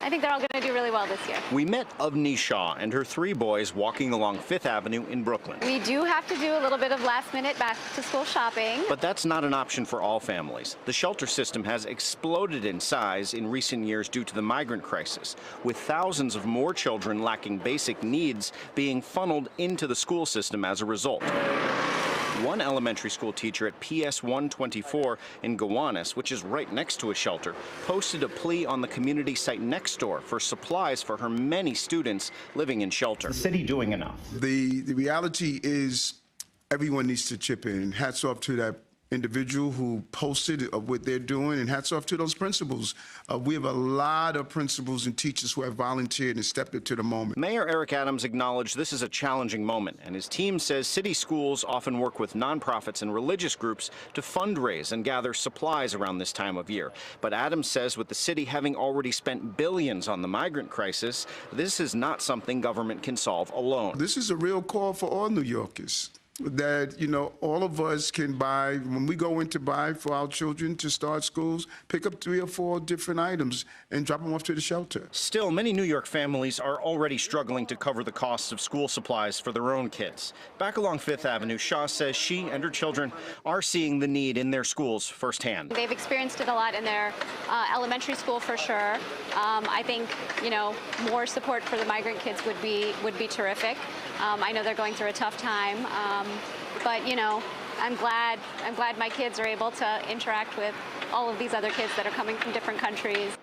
I think they're all going to do really well this year. We met Avni Shah and her 3 boys walking along Fifth Avenue in Brooklyn. We do have to do a little bit of last-minute back-to-school shopping. But that's not an option for all families. The shelter system has exploded in size in recent years due to the migrant crisis, with thousands of more children lacking basic needs being funneled into the school system as a result. One elementary school teacher at PS 124 in Gowanus, which is right next to a shelter, posted a plea on the community site next door for supplies for her many students living in shelter. The city doing enough? The reality is everyone needs to chip in. Hats off to that individual who posted what they're doing, and hats off to those principals. We have a lot of principals and teachers who have volunteered and stepped up to the moment. Mayor Eric Adams acknowledged this is a challenging moment, and his team says city schools often work with nonprofits and religious groups to fundraise and gather supplies around this time of year. But Adams says with the city having already spent billions on the migrant crisis, this is not something government can solve alone. This is a real call for all New Yorkers. That, all of us can buy, when we go in to buy for our children to start schools, pick up 3 or 4 different items and drop them off to the shelter. Still, many New York families are already struggling to cover the costs of school supplies for their own kids. Back along Fifth Avenue, Shaw says she and her children are seeing the need in their schools firsthand. They've experienced it a lot in their elementary school for sure. I think, more support for the migrant kids would be terrific. I know they're going through a tough time. But I'm glad my kids are able to interact with all of these other kids that are coming from different countries.